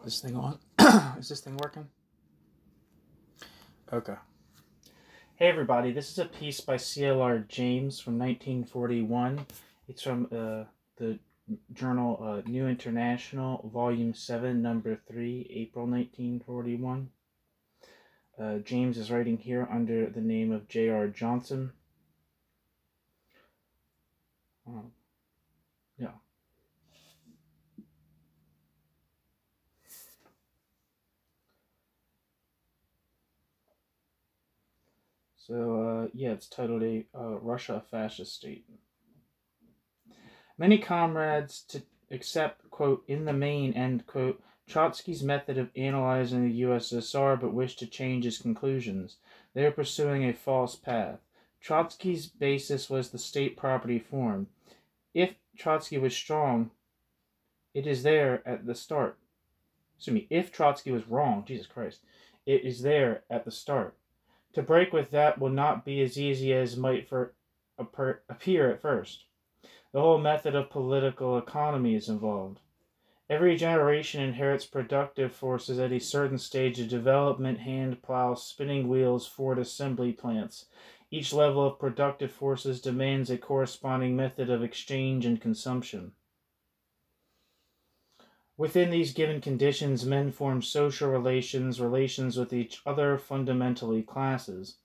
this thing on? Is this thing working? Okay. Hey everybody, this is a piece by C.L.R. James from 1941. It's from the journal New International, Volume 7, Number 3, April 1941. James is writing here under the name of J.R. Johnson. Yeah. So, it's titled Russia, a Fascist State. Many comrades to accept, quote, in the main, end quote, Trotsky's method of analyzing the USSR, but wish to change his conclusions. They are pursuing a false path. Trotsky's basis was the state property form. If Trotsky was strong, it is there at the start. If Trotsky was wrong, Jesus Christ, it is there at the start. To break with that will not be as easy as might appear at first. The whole method of political economy is involved. Every generation inherits productive forces at a certain stage of development: hand plows, spinning wheels, Ford assembly plants. Each level of productive forces demands a corresponding method of exchange and consumption. Within these given conditions, men form social relations with each other, fundamentally classes.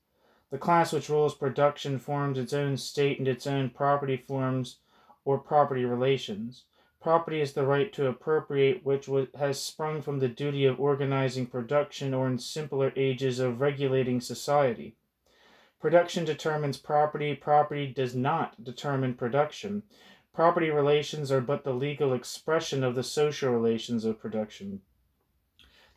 The class which rules production forms its own state and its own property forms or property relations. Property is the right to appropriate, which has sprung from the duty of organizing production, or in simpler ages of regulating society. Production determines property. Property does not determine production. Property relations are but the legal expression of the social relations of production.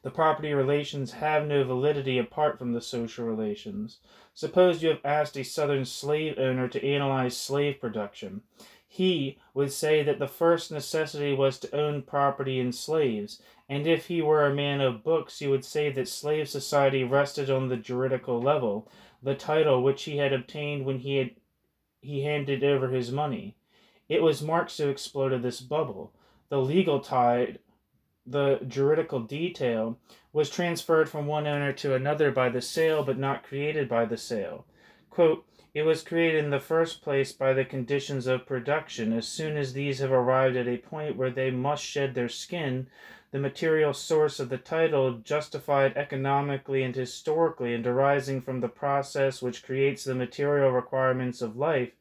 The property relations have no validity apart from the social relations. Suppose you have asked a Southern slave owner to analyze slave production. He would say that the first necessity was to own property in slaves, and if he were a man of books, he would say that slave society rested on the juridical level, the title which he had obtained when he handed over his money. It was Marx who exploded this bubble. The legal tide, the juridical detail, was transferred from one owner to another by the sale, but not created by the sale. Quote, it was created in the first place by the conditions of production. As soon as these have arrived at a point where they must shed their skin, the material source of the title, justified economically and historically and arising from the process which creates the material requirements of life,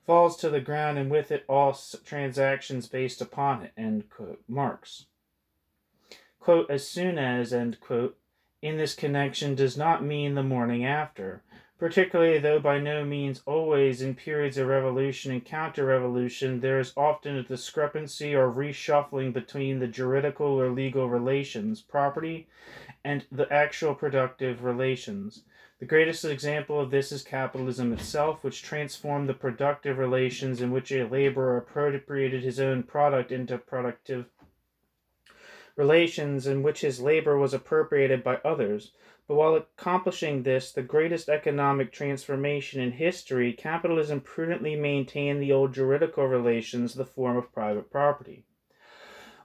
falls to the ground, and with it all transactions based upon it, end quote. Marx. Quote, as soon as, end quote, in this connection does not mean the morning after, particularly though by no means always in periods of revolution and counter-revolution there is often a discrepancy or reshuffling between the juridical or legal relations, property, and the actual productive relations. The greatest example of this is capitalism itself, which transformed the productive relations in which a laborer appropriated his own product into productive relations in which his labor was appropriated by others. But while accomplishing this, the greatest economic transformation in history, capitalism prudently maintained the old juridical relations, the form of private property.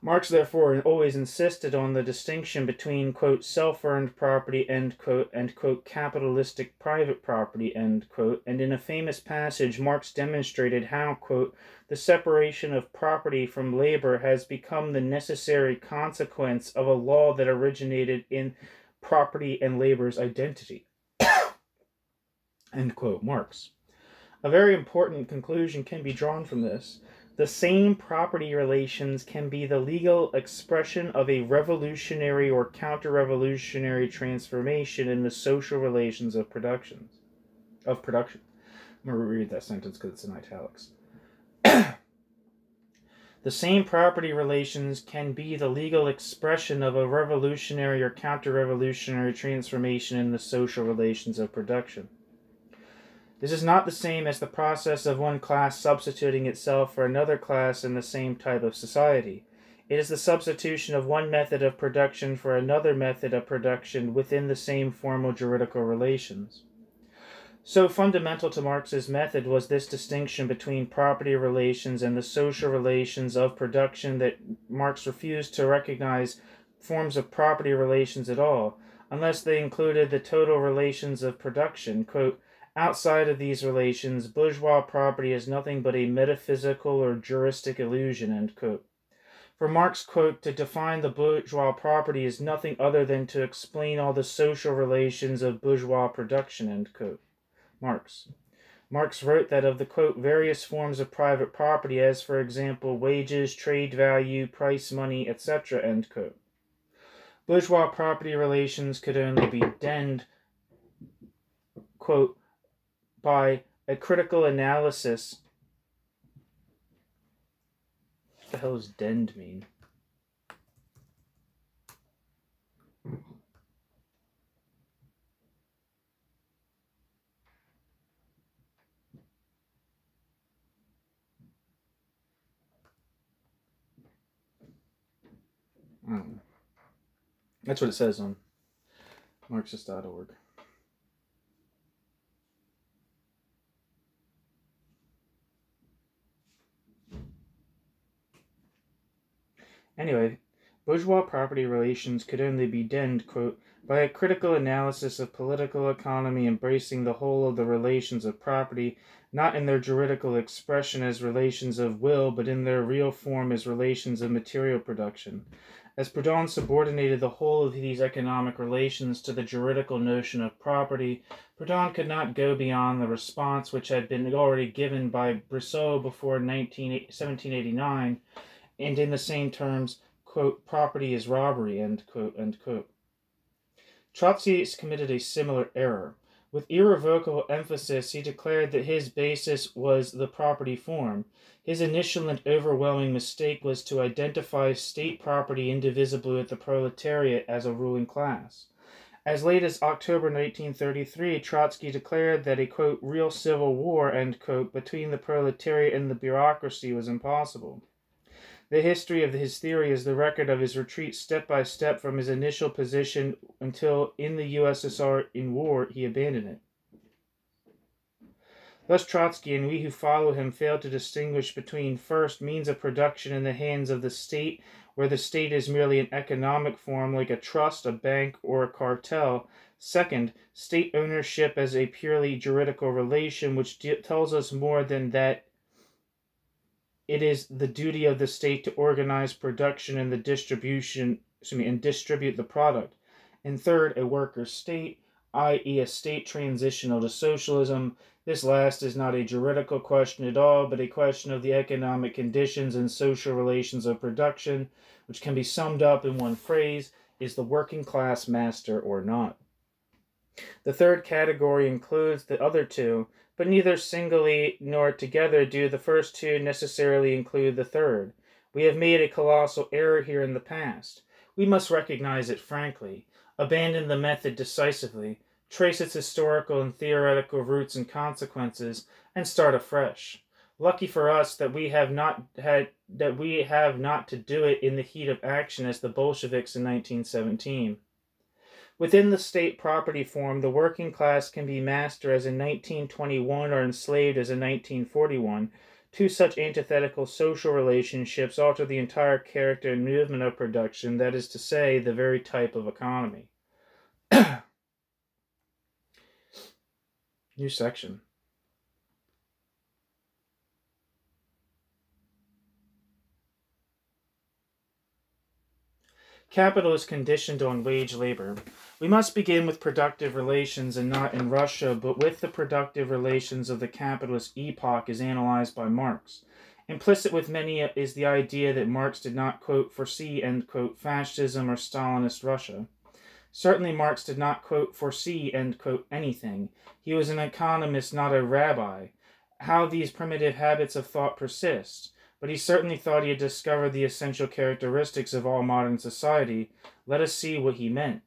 Marx, therefore, always insisted on the distinction between, quote, self-earned property, end quote, and, quote, capitalistic private property, end quote, and in a famous passage, Marx demonstrated how, quote, the separation of property from labor has become the necessary consequence of a law that originated in property and labor's identity, end quote, Marx. A very important conclusion can be drawn from this. The same property relations can be the legal expression of a revolutionary or counter-revolutionary transformation in the social relations of production. I'm going to reread that sentence because it's in italics. The same property relations can be the legal expression of a revolutionary or counter-revolutionary transformation in the social relations of production. This is not the same as the process of one class substituting itself for another class in the same type of society. It is the substitution of one method of production for another method of production within the same formal juridical relations. So fundamental to Marx's method was this distinction between property relations and the social relations of production that Marx refused to recognize forms of property relations at all, unless they included the total relations of production. Quote, outside of these relations, bourgeois property is nothing but a metaphysical or juristic illusion, end quote. For Marx, quote, to define the bourgeois property is nothing other than to explain all the social relations of bourgeois production, end quote. Marx wrote that of the, quote, various forms of private property, as for example, wages, trade value, price money, etc., end quote. Bourgeois property relations could only be denned, quote, by a critical analysis. What the hell does denned mean? That's what it says on Marxist.org. Anyway, bourgeois property relations could only be denned, quote, by a critical analysis of political economy embracing the whole of the relations of property, not in their juridical expression as relations of will, but in their real form as relations of material production. As Proudhon subordinated the whole of these economic relations to the juridical notion of property, Proudhon could not go beyond the response which had been already given by Brissot before 1789, and in the same terms, quote, property is robbery, end quote, end quote. Trotskyist committed a similar error. With irrevocable emphasis, he declared that his basis was the property form. His initial and overwhelming mistake was to identify state property indivisibly with the proletariat as a ruling class. As late as October 1933, Trotsky declared that a, quote, real civil war, end quote, between the proletariat and the bureaucracy was impossible. The history of his theory is the record of his retreat step by step from his initial position until, in the USSR in war, he abandoned it. Thus Trotsky and we who follow him fail to distinguish between, first, means of production in the hands of the state, where the state is merely an economic form like a trust, a bank, or a cartel. Second, state ownership as a purely juridical relation, which tells us more than that it is the duty of the state to organize production and and distribute the product. And third, a worker state, i.e. a state transitional to socialism. This last is not a juridical question at all, but a question of the economic conditions and social relations of production, which can be summed up in one phrase: is the working class master or not? The third category includes the other two, but neither singly nor together do the first two necessarily include the third. We have made a colossal error here in the past. We must recognize it frankly, abandon the method decisively, trace its historical and theoretical roots and consequences, and start afresh. Lucky for us that we have not to do it in the heat of action as the Bolsheviks in 1917. Within the state property form, the working class can be master as in 1921 or enslaved as in 1941. Two such antithetical social relationships alter the entire character and movement of production, that is to say, the very type of economy. New section. Capital is conditioned on wage labor. We must begin with productive relations and not in Russia, but with the productive relations of the capitalist epoch as analyzed by Marx. Implicit with many is the idea that Marx did not, quote, foresee, end quote, fascism or Stalinist Russia. Certainly Marx did not, quote, foresee, end quote, anything. He was an economist, not a rabbi. How these primitive habits of thought persist. But he certainly thought he had discovered the essential characteristics of all modern society. Let us see what he meant.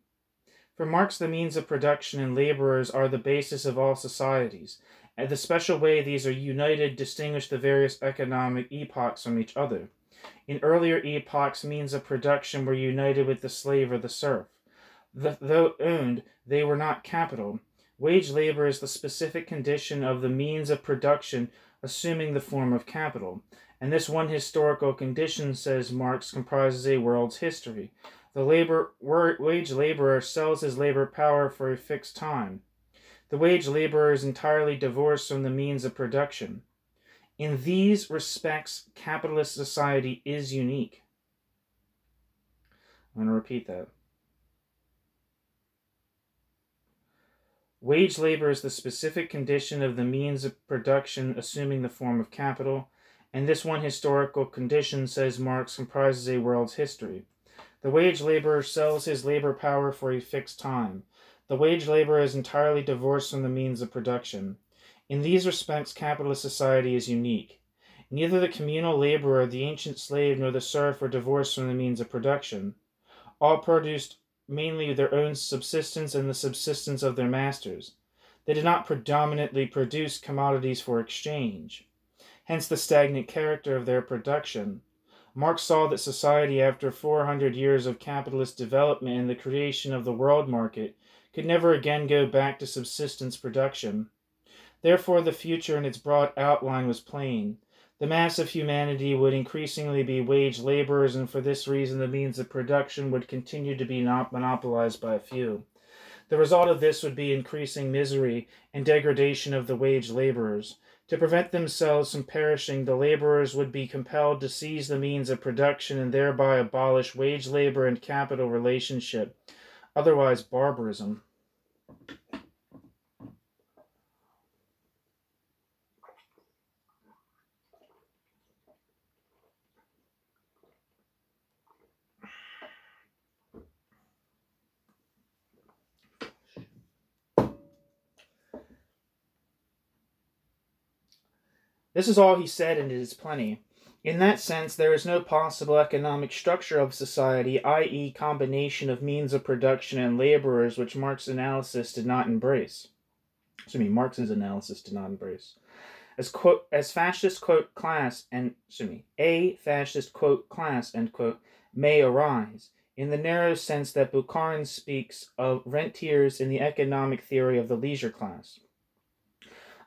For Marx, the means of production and laborers are the basis of all societies, and the special way these are united distinguish the various economic epochs from each other. In earlier epochs, means of production were united with the slave or the serf. Though owned, they were not capital. Wage labor is the specific condition of the means of production assuming the form of capital. And this one historical condition, says Marx, comprises a world's history. The wage laborer sells his labor power for a fixed time. The wage laborer is entirely divorced from the means of production. In these respects, capitalist society is unique. I'm going to repeat that. Wage labor is the specific condition of the means of production assuming the form of capital, and this one historical condition, says Marx, comprises a world's history. The wage laborer sells his labor power for a fixed time. The wage laborer is entirely divorced from the means of production. In these respects, capitalist society is unique. Neither the communal laborer, the ancient slave, nor the serf were divorced from the means of production. All produced mainly their own subsistence and the subsistence of their masters. They did not predominantly produce commodities for exchange. Hence the stagnant character of their production. Marx saw that society, after 400 years of capitalist development and the creation of the world market, could never again go back to subsistence production. Therefore, the future in its broad outline was plain. The mass of humanity would increasingly be wage laborers, and for this reason the means of production would continue to be not monopolized by a few. The result of this would be increasing misery and degradation of the wage laborers. To prevent themselves from perishing, the laborers would be compelled to seize the means of production and thereby abolish wage labor and capital relationship, otherwise barbarism. This is all he said, and it is plenty. In that sense, there is no possible economic structure of society, i.e. combination of means of production and laborers, which Marx's analysis did not embrace. Marx's analysis did not embrace. As fascist, quote, class, and, a fascist, quote, class, end quote, may arise, in the narrow sense that Bukharin speaks of rentiers in the economic theory of the leisure class.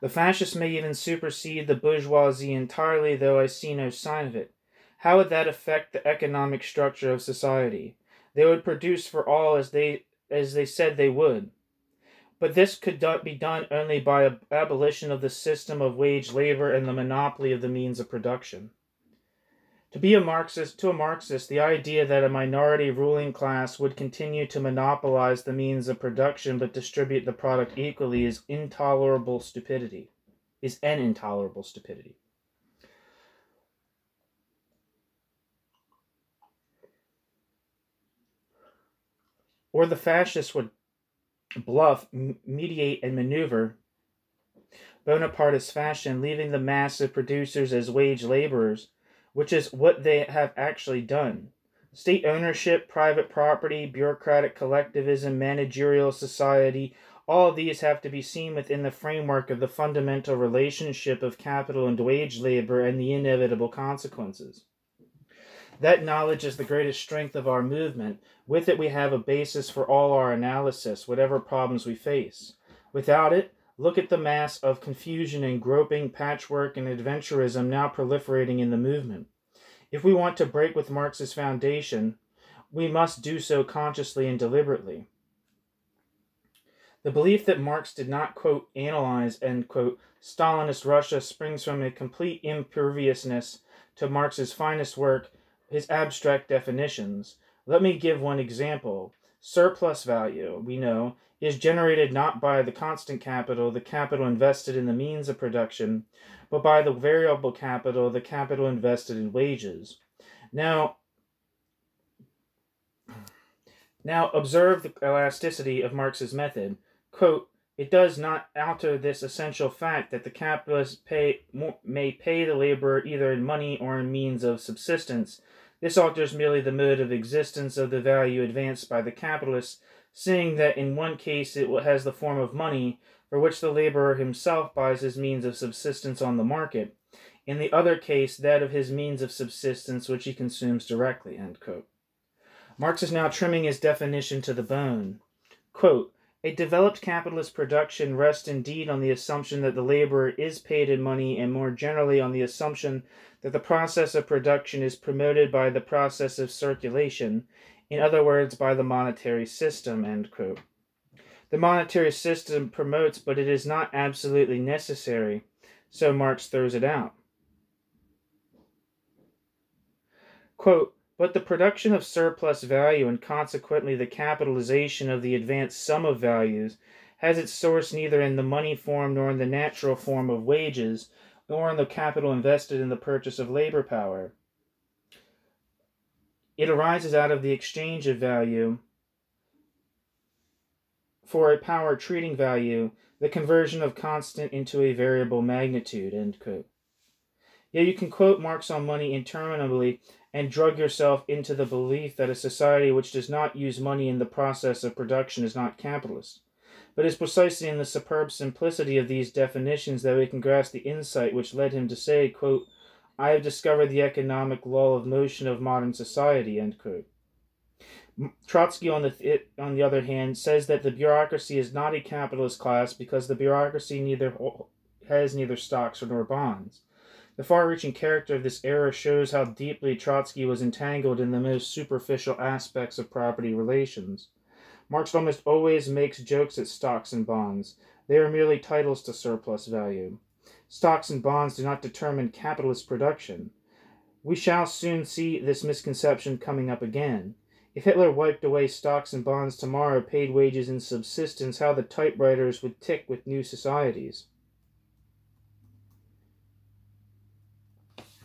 The fascists may even supersede the bourgeoisie entirely, though I see no sign of it. How would that affect the economic structure of society? They would produce for all as they said they would. But this could be done only by abolition of the system of wage labor and the monopoly of the means of production. To a Marxist, the idea that a minority ruling class would continue to monopolize the means of production but distribute the product equally is an intolerable stupidity. Or the fascists would bluff, mediate, and maneuver Bonapartist fashion, leaving the mass of producers as wage laborers, which is what they have actually done. State ownership, private property, bureaucratic collectivism, managerial society, all of these have to be seen within the framework of the fundamental relationship of capital and wage labor and the inevitable consequences. That knowledge is the greatest strength of our movement. With it we have a basis for all our analysis, whatever problems we face. Without it, look at the mass of confusion and groping, patchwork, and adventurism now proliferating in the movement. If we want to break with Marx's foundation, we must do so consciously and deliberately. The belief that Marx did not, quote, analyze, end quote, Stalinist Russia springs from a complete imperviousness to Marx's finest work, his abstract definitions. Let me give one example. Surplus value, we know, is generated not by the constant capital, the capital invested in the means of production, but by the variable capital, the capital invested in wages. Now observe the elasticity of Marx's method. Quote, it does not alter this essential fact that the capitalist may pay the laborer either in money or in means of subsistence. This alters merely the mode of existence of the value advanced by the capitalist, seeing that in one case it has the form of money, for which the laborer himself buys his means of subsistence on the market, in the other case that of his means of subsistence which he consumes directly, end quote. Marx is now trimming his definition to the bone. Quote, A developed capitalist production rests indeed on the assumption that the laborer is paid in money, and more generally on the assumption that the process of production is promoted by the process of circulation, in other words, by the monetary system, end quote. The monetary system promotes, but it is not absolutely necessary, so Marx throws it out. Quote, but the production of surplus value and consequently the capitalization of the advanced sum of values has its source neither in the money form nor in the natural form of wages, nor in the capital invested in the purchase of labor power. It arises out of the exchange of value for a power treating value, the conversion of constant into a variable magnitude, end quote. Yeah, you can quote Marx on money interminably and drug yourself into the belief that a society which does not use money in the process of production is not capitalist. But it's precisely in the superb simplicity of these definitions that we can grasp the insight which led him to say, quote, I have discovered the economic law of motion of modern society, end quote. Trotsky, on the other hand, says that the bureaucracy is not a capitalist class because the bureaucracy has neither stocks nor bonds. The far-reaching character of this era shows how deeply Trotsky was entangled in the most superficial aspects of property relations. Marx almost always makes jokes at stocks and bonds. They are merely titles to surplus value. Stocks and bonds do not determine capitalist production. We shall soon see this misconception coming up again. If Hitler wiped away stocks and bonds tomorrow, paid wages in subsistence, how the typewriters would tick with new societies.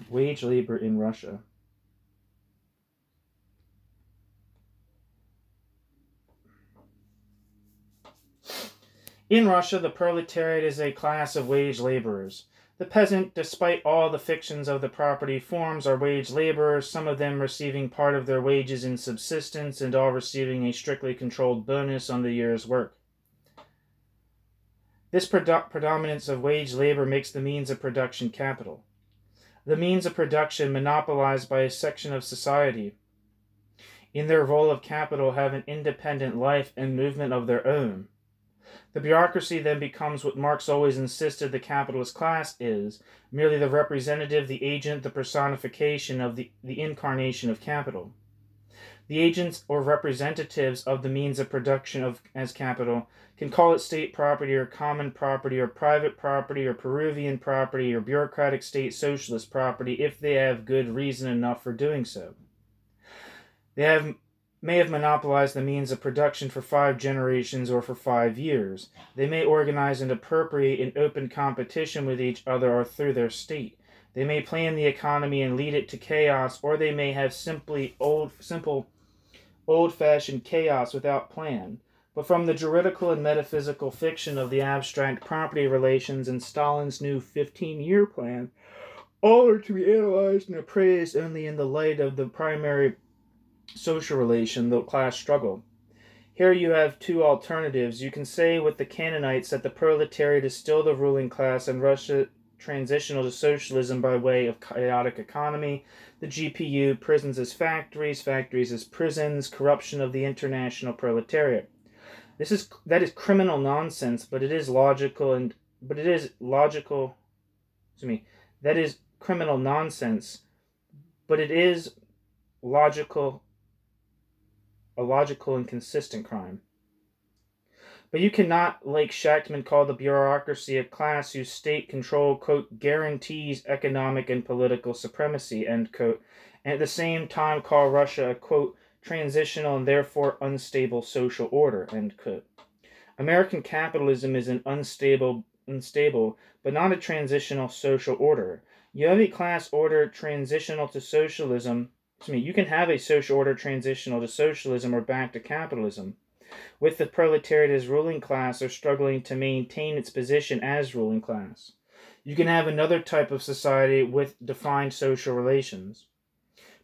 Wage labor in Russia. In Russia, the proletariat is a class of wage laborers. The peasant, despite all the fictions of the property forms, are wage laborers, some of them receiving part of their wages in subsistence and all receiving a strictly controlled bonus on the year's work. This predominance of wage labor makes the means of production capital. The means of production monopolized by a section of society, in their role of capital, have an independent life and movement of their own. The bureaucracy then becomes what Marx always insisted the capitalist class is, merely the representative, the agent, the personification of the incarnation of capital. The agents or representatives of the means of production as capital can call it state property or common property or private property or Peruvian property or bureaucratic state socialist property if they have good reason enough for doing so. They may have monopolized the means of production for 5 generations or for 5 years. They may organize and appropriate in open competition with each other or through their state. They may plan the economy and lead it to chaos, or they may have simple old-fashioned chaos without plan. But from the juridical and metaphysical fiction of the abstract property relations in Stalin's new 15-year plan, all are to be analyzed and appraised only in the light of the primary social relation, the class struggle. Here you have 2 alternatives. You can say with the Canaanites that the proletariat is still the ruling class and Russia transitional to socialism by way of chaotic economy, the GPU, prisons as factories, factories as prisons, corruption of the international proletariat. That is criminal nonsense, but it is logical that is criminal nonsense, but it is a logical and consistent crime. But you cannot, like Shachtman, call the bureaucracy a class whose state control, quote, guarantees economic and political supremacy, end quote, and at the same time call Russia a, quote, transitional and therefore unstable social order, end quote. American capitalism is an unstable, but not a transitional social order. You have a class order transitional to socialism. You can have a social order transitional to socialism or back to capitalism, with the proletariat as ruling class or struggling to maintain its position as ruling class. You can have another type of society with defined social relations.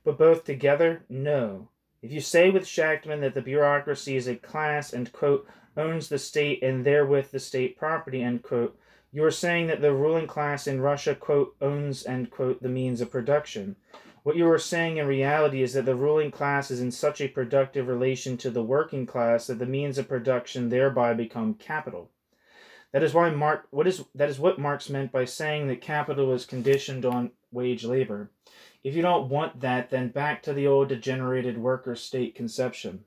But both together? No. If you say with Shachtman that the bureaucracy is a class and, quote, owns the state and therewith the state property, end quote, You are saying that the ruling class in Russia, quote, owns, end quote, the means of production. What you are saying in reality is that the ruling class is in such a productive relation to the working class that the means of production thereby become capital. That is what Marx meant by saying that capital is conditioned on wage labor. If you don't want that, then back to the old degenerated worker state conception.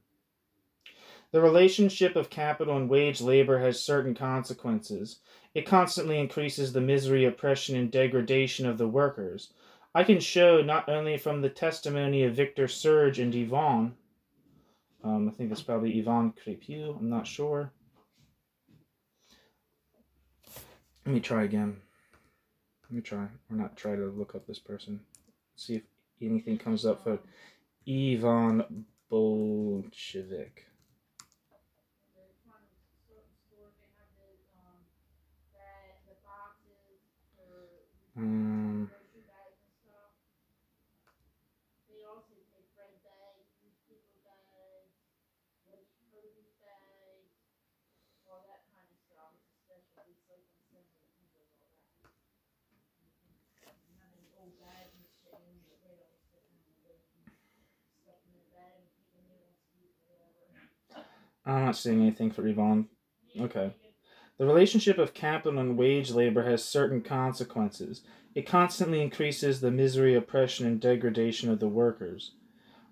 The relationship of capital and wage labor has certain consequences. It constantly increases the misery, oppression, and degradation of the workers. I can show not only from the testimony of Victor Serge and Yvonne, I think that's probably Yvonne Crépieux, I'm not sure. Let me try again. Or not try to look up this person. See if anything comes up for Ivan Bolshevik. I'm not seeing anything for Yvonne. Okay. The relationship of capital and wage labor has certain consequences. It constantly increases the misery, oppression, and degradation of the workers.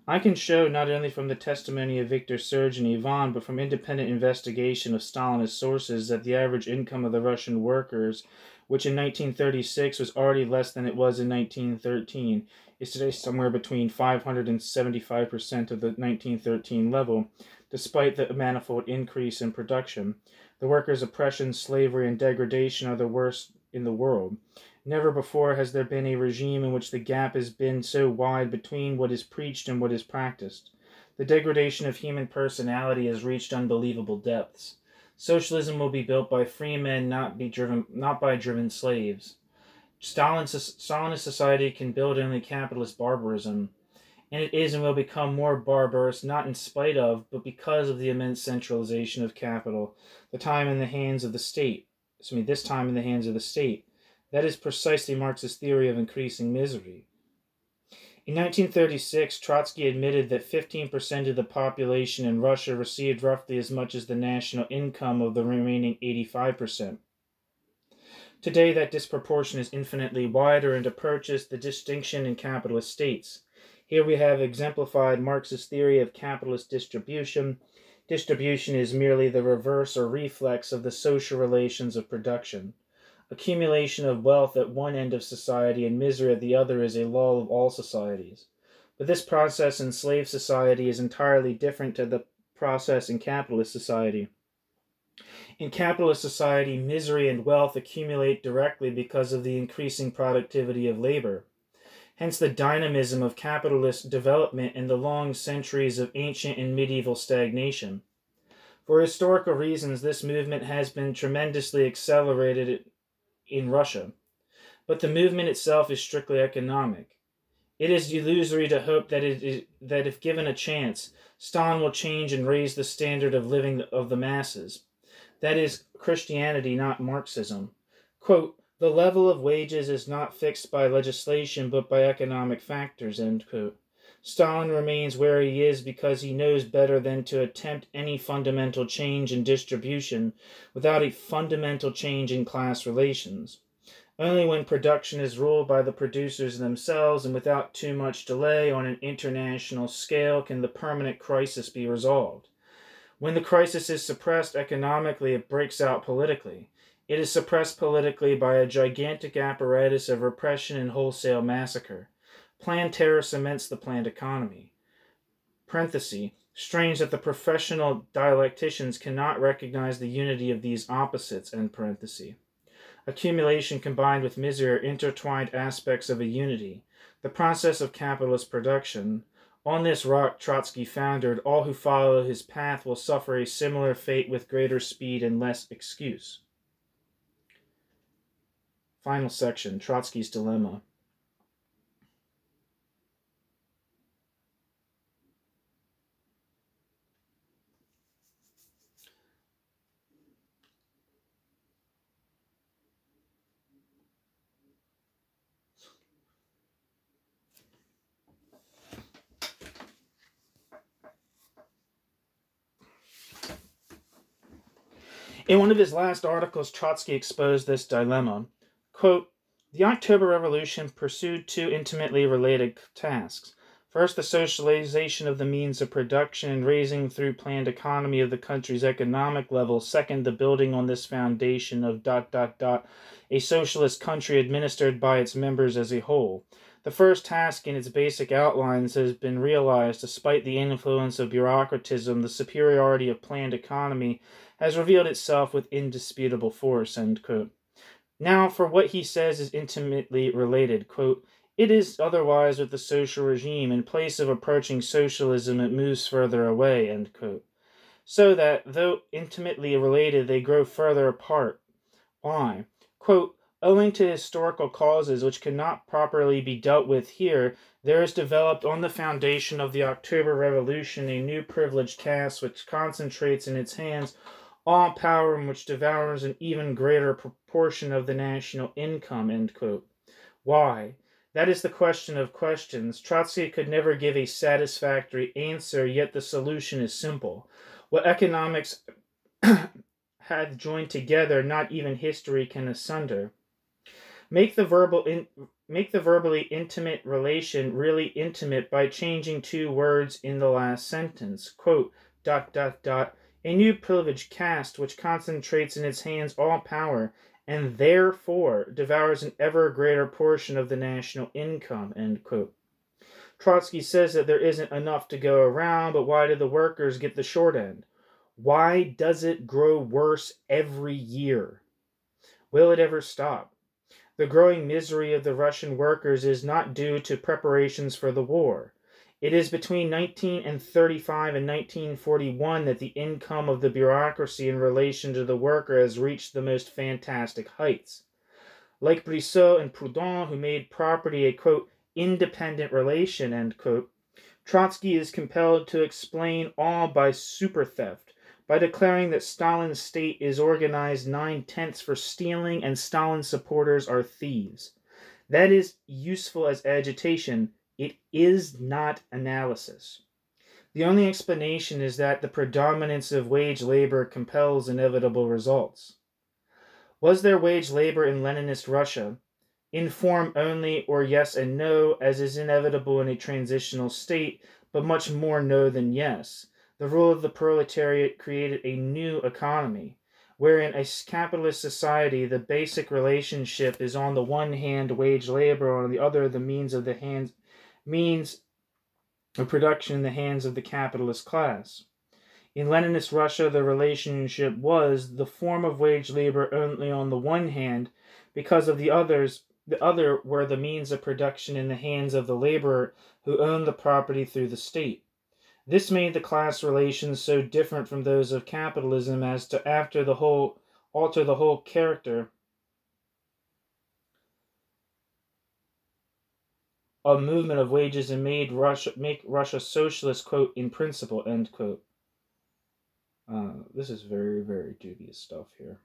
I can show not only from the testimony of Victor Serge and Yvonne, but from independent investigation of Stalinist sources that the average income of the Russian workers, which in 1936 was already less than it was in 1913, is today somewhere between 500 and 75% of the 1913 level, despite the manifold increase in production. The workers' oppression, slavery, and degradation are the worst in the world. Never before has there been a regime in which the gap has been so wide between what is preached and what is practiced. The degradation of human personality has reached unbelievable depths. Socialism will be built by free men, not by driven slaves. Stalinist society can build only capitalist barbarism, and it is and will become more barbarous, not in spite of, but because of the immense centralization of capital, this time in the hands of the state. That is precisely Marx's theory of increasing misery. In 1936, Trotsky admitted that 15% of the population in Russia received roughly as much as the national income of the remaining 85%. Today, that disproportion is infinitely wider and approaches the distinction in capitalist states. Here we have exemplified Marx's theory of capitalist distribution. Distribution is merely the reverse or reflex of the social relations of production. Accumulation of wealth at one end of society and misery at the other is a law of all societies. But this process in slave society is entirely different to the process in capitalist society. In capitalist society, misery and wealth accumulate directly because of the increasing productivity of labor. Hence the dynamism of capitalist development and the long centuries of ancient and medieval stagnation. For historical reasons, this movement has been tremendously accelerated in Russia, but the movement itself is strictly economic. It is illusory to hope that if given a chance, Stalin will change and raise the standard of living of the masses. That is Christianity, not Marxism. Quote, the level of wages is not fixed by legislation but by economic factors, end quote. Stalin remains where he is because he knows better than to attempt any fundamental change in distribution without a fundamental change in class relations. Only when production is ruled by the producers themselves and without too much delay on an international scale can the permanent crisis be resolved. When the crisis is suppressed economically, it breaks out politically. It is suppressed politically by a gigantic apparatus of repression and wholesale massacre. Planned terror cements the planned economy. Parenthesis. Strange that the professional dialecticians cannot recognize the unity of these opposites, end parenthesis. Accumulation combined with misery are intertwined aspects of a unity, the process of capitalist production. On this rock Trotsky foundered, all who follow his path will suffer a similar fate with greater speed and less excuse. Final section, Trotsky's Dilemma. In one of his last articles, Trotsky exposed this dilemma. Quote, "The October Revolution pursued two intimately related tasks. First, the socialization of the means of production and raising through planned economy of the country's economic level. Second, the building on this foundation of ... a socialist country administered by its members as a whole. The first task in its basic outlines has been realized despite the influence of bureaucratism. The superiority of planned economy has revealed itself with indisputable force." End quote. Now, for what he says is intimately related, quote, "It is otherwise with the social regime. In place of approaching socialism, it moves further away," end quote. So that, though intimately related, they grow further apart. Why? Quote, "Owing to historical causes which cannot properly be dealt with here, there is developed on the foundation of the October Revolution a new privileged caste which concentrates in its hands all power and which devours an even greater proportion of the national income," end quote. Why? That is the question of questions. Trotsky could never give a satisfactory answer, yet the solution is simple. What economics hath joined together, not even history can asunder. Make the verbally intimate relation really intimate by changing two words in the last sentence. Quote, ... "A new privileged caste which concentrates in its hands all power and therefore devours an ever greater portion of the national income," end quote. Trotsky says that there isn't enough to go around, but why do the workers get the short end? Why does it grow worse every year? Will it ever stop? The growing misery of the Russian workers is not due to preparations for the war. It is between 1935 and 1941 that the income of the bureaucracy in relation to the worker has reached the most fantastic heights. Like Brissot and Proudhon, who made property a, quote, "independent relation," end quote, Trotsky is compelled to explain all by super theft, by declaring that Stalin's state is organized 9/10 for stealing and Stalin's supporters are thieves. That is useful as agitation. It is not analysis. The only explanation is that the predominance of wage labor compels inevitable results. Was there wage labor in Leninist Russia? In form only, or yes and no, as is inevitable in a transitional state, but much more no than yes. The rule of the proletariat created a new economy, wherein a capitalist society, the basic relationship is on the one hand wage labor, on the other the means of production in the hands of the capitalist class. In Leninist Russia, the relationship was the form of wage labor only on the one hand, because of the other were the means of production in the hands of the laborer who owned the property through the state. This made the class relations so different from those of capitalism as to alter the whole character a movement of wages and make Russia socialist, quote, "in principle," end quote. This is very, very dubious stuff here.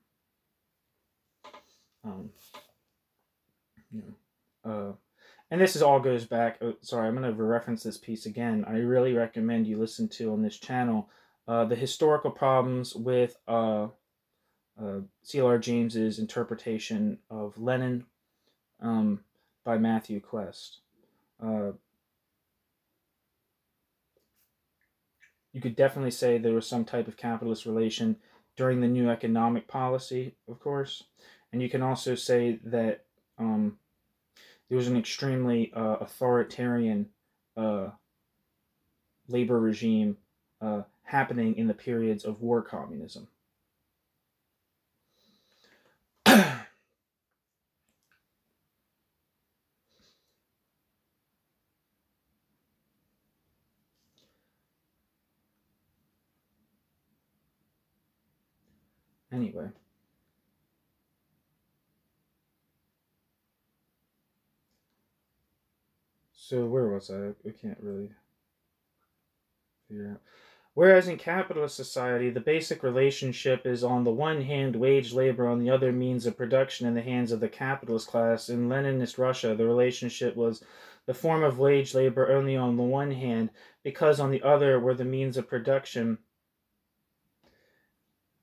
And this all goes back. Sorry, I'm going to reference this piece again. I really recommend you listen to on this channel the historical problems with C.L.R. James's interpretation of Lenin by Matthew Quest. You could definitely say there was some type of capitalist relation during the new economic policy, of course. And you can also say that there was an extremely authoritarian labor regime happening in the periods of war communism. Anyway. So where was I? I can't really figure out. Whereas in capitalist society, the basic relationship is on the one hand wage labor, on the other means of production in the hands of the capitalist class. In Leninist Russia, the relationship was the form of wage labor only on the one hand, because on the other were the means of production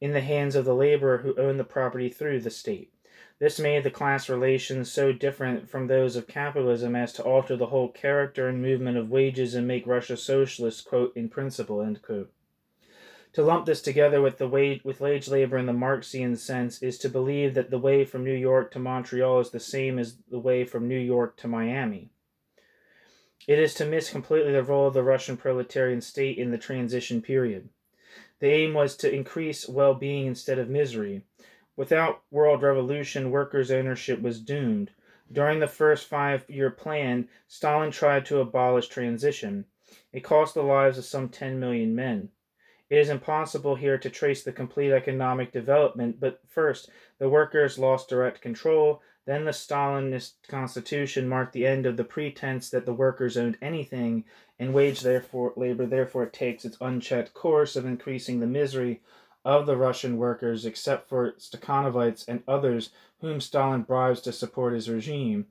in the hands of the laborer who owned the property through the state. This made the class relations so different from those of capitalism as to alter the whole character and movement of wages and make Russia socialist, quote, in principle, end quote. To lump this together with wage labor in the Marxian sense is to believe that the way from New York to Montreal is the same as the way from New York to Miami. It is to miss completely the role of the Russian proletarian state in the transition period. The aim was to increase well-being instead of misery. Without world revolution, workers' ownership was doomed. During the first 5-year plan, Stalin tried to abolish transition. It cost the lives of some 10 million men. It is impossible here to trace the complete economic development, but first, the workers lost direct control, then the Stalinist constitution marked the end of the pretense that the workers owned anything, and labor therefore takes its unchecked course of increasing the misery of the Russian workers, except for Stakhanovites and others whom Stalin bribes to support his regime.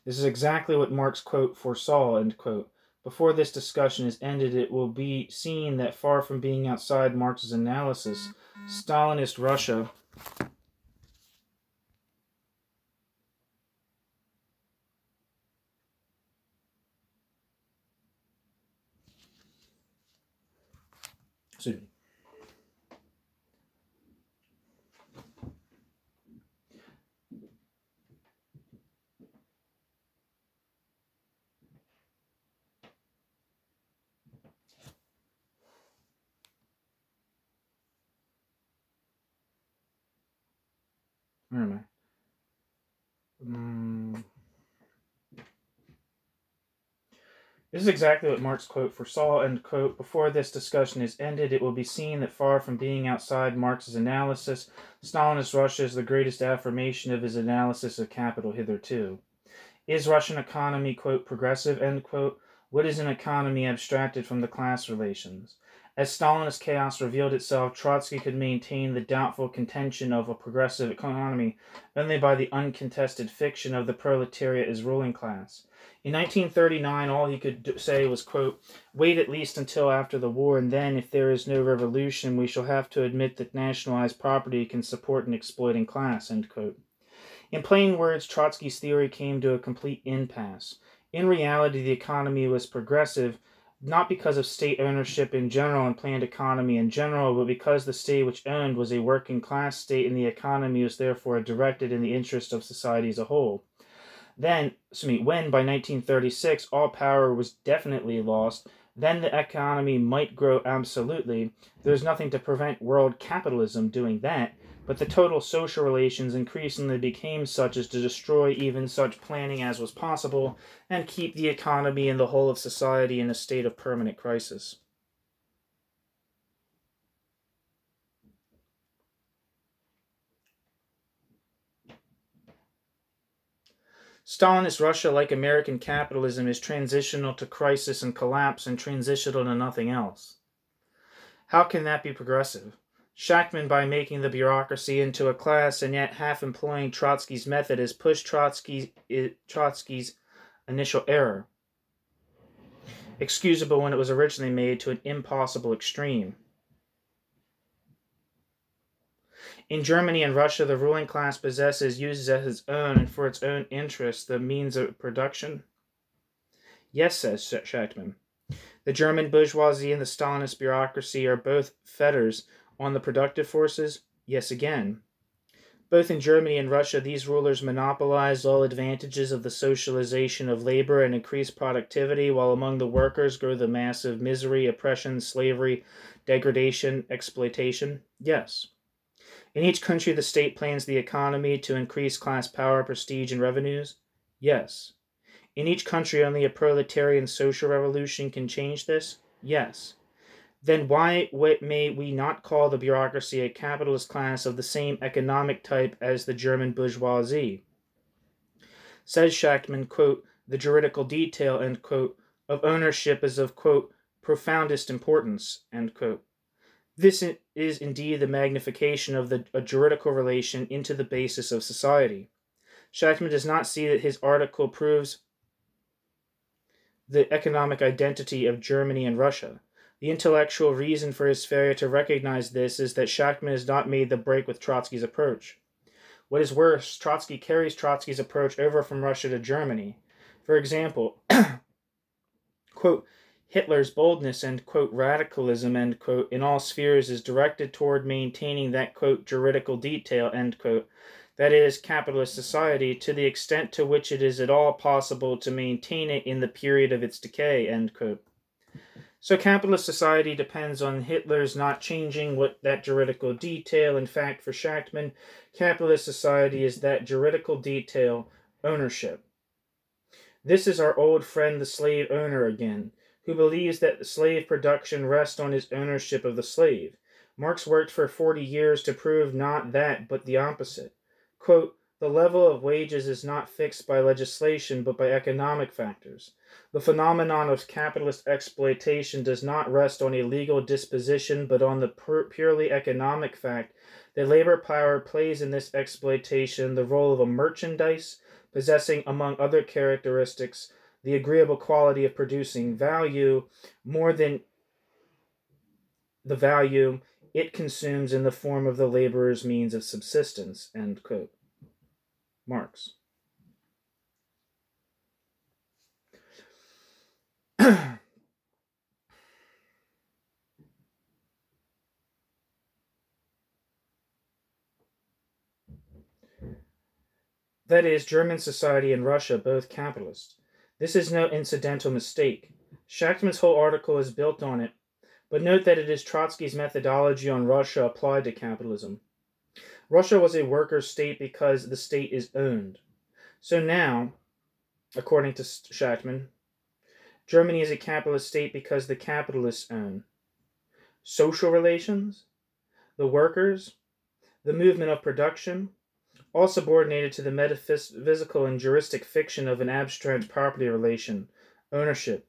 This is exactly what Marx, quote, foresaw, end quote. Before this discussion is ended, it will be seen that far from being outside Marx's analysis, Stalinist Russia Where am I? This is exactly what Marx, quote, foresaw, end quote. Before this discussion is ended, it will be seen that far from being outside Marx's analysis, Stalinist Russia is the greatest affirmation of his analysis of capital hitherto. Is Russian economy, quote, progressive, end quote? What is an economy abstracted from the class relations? As Stalinist chaos revealed itself, Trotsky could maintain the doubtful contention of a progressive economy only by the uncontested fiction of the proletariat as ruling class. In 1939, all he could say was, quote, wait at least until after the war, and then, if there is no revolution, we shall have to admit that nationalized property can support an exploiting class, end quote. In plain words, Trotsky's theory came to a complete impasse. In reality, the economy was progressive, not because of state ownership in general and planned economy in general, but because the state which owned was a working class state and the economy was therefore directed in the interest of society as a whole. When by 1936 all power was definitely lost, then the economy might grow absolutely. There's nothing to prevent world capitalism doing that, but the total social relations increasingly became such as to destroy even such planning as was possible and keep the economy and the whole of society in a state of permanent crisis. Stalinist Russia, like American capitalism, is transitional to crisis and collapse and transitional to nothing else. How can that be progressive? Shachtman, by making the bureaucracy into a class and yet half employing Trotsky's method, has pushed Trotsky's initial error, excusable when it was originally made, to an impossible extreme. In Germany and Russia, the ruling class uses as its own and for its own interests the means of production. Yes, says Shachtman. The German bourgeoisie and the Stalinist bureaucracy are both fetters on the productive forces? Yes, again. Both in Germany and Russia, these rulers monopolized all advantages of the socialization of labor and increased productivity, while among the workers grew the massive misery, oppression, slavery, degradation, exploitation? Yes. In each country, the state plans the economy to increase class power, prestige, and revenues? Yes. In each country, only a proletarian social revolution can change this? Yes. Then why may we not call the bureaucracy a capitalist class of the same economic type as the German bourgeoisie? Says Shachtman, quote, the juridical detail, end quote, of ownership is of, quote, profoundest importance, end quote. This is indeed the magnification of a juridical relation into the basis of society. Shachtman does not see that his article proves the economic identity of Germany and Russia. The intellectual reason for his failure to recognize this is that Shachtman has not made the break with Trotsky's approach. What is worse, Trotsky carries Trotsky's approach over from Russia to Germany. For example, quote, Hitler's boldness and, quote, radicalism, end quote, in all spheres is directed toward maintaining that, quote, juridical detail, end quote, that is, capitalist society, to the extent to which it is at all possible to maintain it in the period of its decay, end quote. So capitalist society depends on Hitler's not changing that juridical detail. In fact, for Shachtman, capitalist society is that juridical detail, ownership. This is our old friend the slave owner again, who believes that the slave production rests on his ownership of the slave. Marx worked for 40 years to prove not that, but the opposite. Quote, the level of wages is not fixed by legislation, but by economic factors. The phenomenon of capitalist exploitation does not rest on a legal disposition, but on the purely economic fact that labor power plays in this exploitation the role of a merchandise, possessing, among other characteristics, the agreeable quality of producing value more than the value it consumes in the form of the laborer's means of subsistence, end quote. Marx. That is, German society and Russia, both capitalist. This is no incidental mistake. Shachtman's whole article is built on it, but note that it is Trotsky's methodology on Russia applied to capitalism. Russia was a worker state because the state is owned. So now, according to Shachtman, Germany is a capitalist state because the capitalists own. Social relations, the workers, the movement of production, all subordinated to the metaphysical and juristic fiction of an abstract property relation, ownership.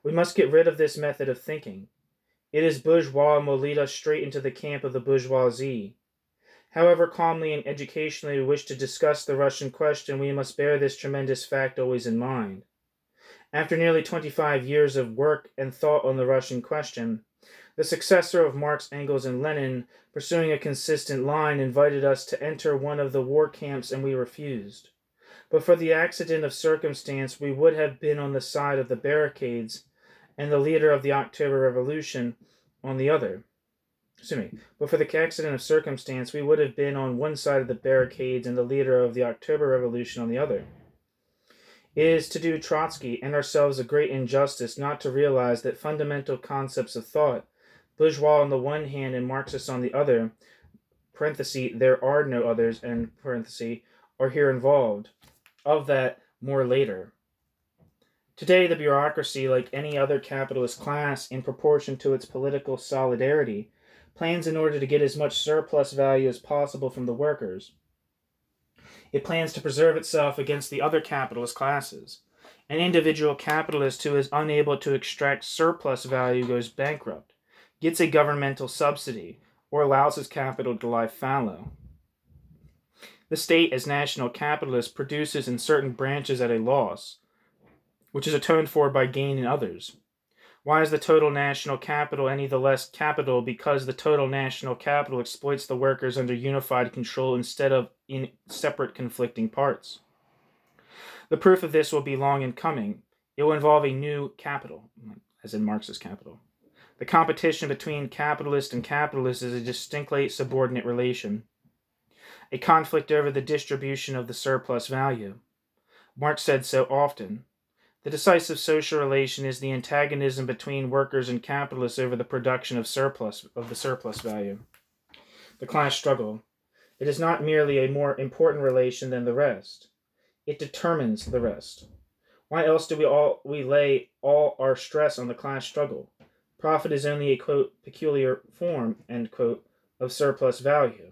We must get rid of this method of thinking. It is bourgeois and will lead us straight into the camp of the bourgeoisie. However calmly and educationally we wish to discuss the Russian question, we must bear this tremendous fact always in mind. After nearly 25 years of work and thought on the Russian question, the successor of Marx, Engels, and Lenin, pursuing a consistent line, invited us to enter one of the war camps, and we refused. But for the accident of circumstance, we would have been on the side of the barricades, and the leader of the October Revolution on the other. But for the accident of circumstance, we would have been on one side of the barricades and the leader of the October Revolution on the other. It is to do Trotsky and ourselves a great injustice not to realize that fundamental concepts of thought, bourgeois on the one hand and Marxist on the other, parenthesis, there are no others, end parenthesis, are here involved. Of that, more later. Today, the bureaucracy, like any other capitalist class, in proportion to its political solidarity, plans in order to get as much surplus value as possible from the workers. It plans to preserve itself against the other capitalist classes. An individual capitalist who is unable to extract surplus value goes bankrupt, gets a governmental subsidy, or allows his capital to lie fallow. The state, as national capitalist, produces in certain branches at a loss, which is atoned for by gain in others. Why is the total national capital any the less capital? Because the total national capital exploits the workers under unified control instead of in separate conflicting parts. The proof of this will be long in coming. It will involve a new capital, as in Marxist capital. The competition between capitalist and capitalist is a distinctly subordinate relation, a conflict over the distribution of the surplus value. Marx said so often. The decisive social relation is the antagonism between workers and capitalists over the production of the surplus value. The class struggle. It is not merely a more important relation than the rest. It determines the rest. Why else do we lay all our stress on the class struggle? Profit is only a, quote, peculiar form, end quote, of surplus value.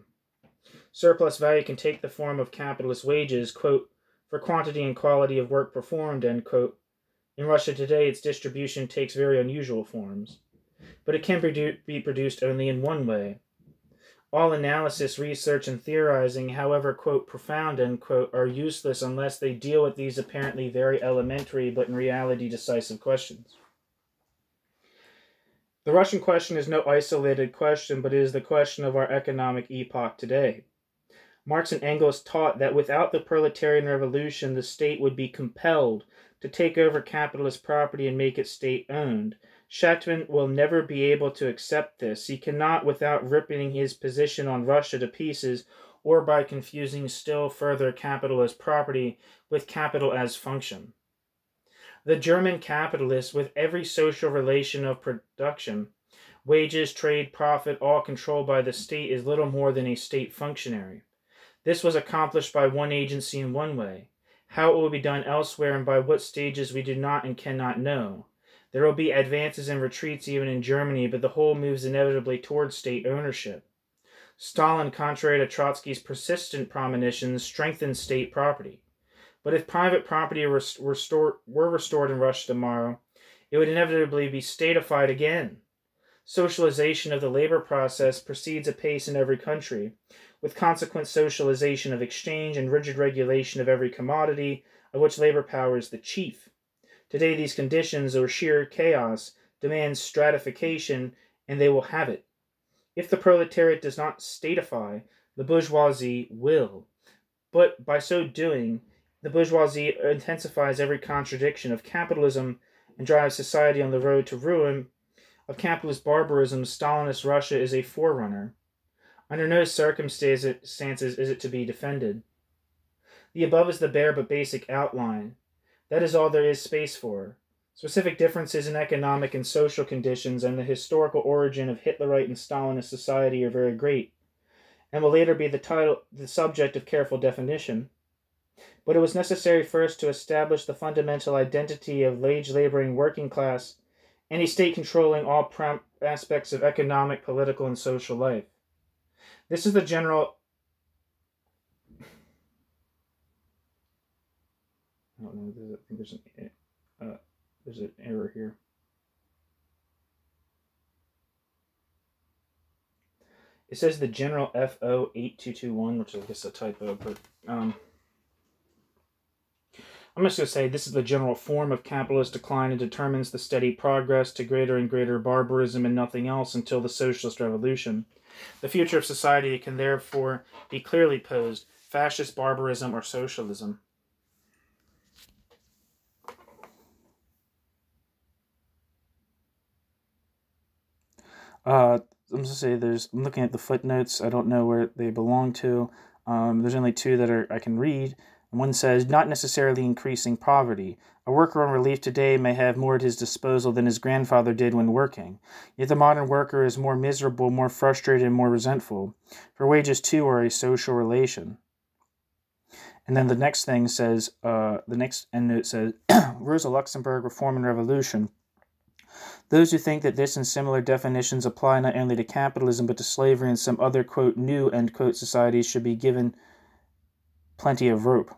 Surplus value can take the form of capitalist wages, quote, for quantity and quality of work performed, end quote. In Russia today, its distribution takes very unusual forms, but it can be produced only in one way. All analysis, research, and theorizing, however, quote, profound, end quote, are useless unless they deal with these apparently very elementary but in reality decisive questions. The Russian question is no isolated question, but it is the question of our economic epoch today. Marx and Engels taught that without the proletarian revolution, the state would be compelled to take over capitalist property and make it state-owned. Chatwin will never be able to accept this. He cannot without ripping his position on Russia to pieces, or by confusing still further capital as property with capital as function. The German capitalist, with every social relation of production, wages, trade, profit, all controlled by the state, is little more than a state functionary. This was accomplished by one agency in one way. How it will be done elsewhere and by what stages we do not and cannot know. There will be advances and retreats even in Germany, but the whole moves inevitably towards state ownership. Stalin, contrary to Trotsky's persistent premonitions, strengthened state property. But if private property were restored in Russia tomorrow, it would inevitably be statified again. Socialization of the labor process proceeds apace in every country, with consequent socialization of exchange and rigid regulation of every commodity, of which labor power is the chief. Today these conditions, or sheer chaos, demand stratification, and they will have it. If the proletariat does not statify, the bourgeoisie will. But by so doing, the bourgeoisie intensifies every contradiction of capitalism and drives society on the road to ruin. Of capitalist barbarism, Stalinist Russia is a forerunner. Under no circumstances is it to be defended. The above is the bare but basic outline. That is all there is space for. Specific differences in economic and social conditions and the historical origin of Hitlerite and Stalinist society are very great, and will later be the subject of careful definition. But it was necessary first to establish the fundamental identity of wage-laboring working class and a state controlling all aspects of economic, political, and social life. This is the general... I don't know, I think there's an error here. It says the general FO8221, which is, I guess, a typo, but I'm just going to say this is the general form of capitalist decline and determines the steady progress to greater and greater barbarism and nothing else until the socialist revolution. The future of society can therefore be clearly posed: fascist barbarism or socialism. I'm just say I'm looking at the footnotes. I don't know where they belong to. There's only two that I can read. And one says, not necessarily increasing poverty. A worker on relief today may have more at his disposal than his grandfather did when working. Yet the modern worker is more miserable, more frustrated, and more resentful. For wages, too, are a social relation. And then the next thing says, the next endnote says, Rosa Luxemburg, Reform and Revolution. Those who think that this and similar definitions apply not only to capitalism but to slavery and some other, quote, new, end quote, societies should be given plenty of rope.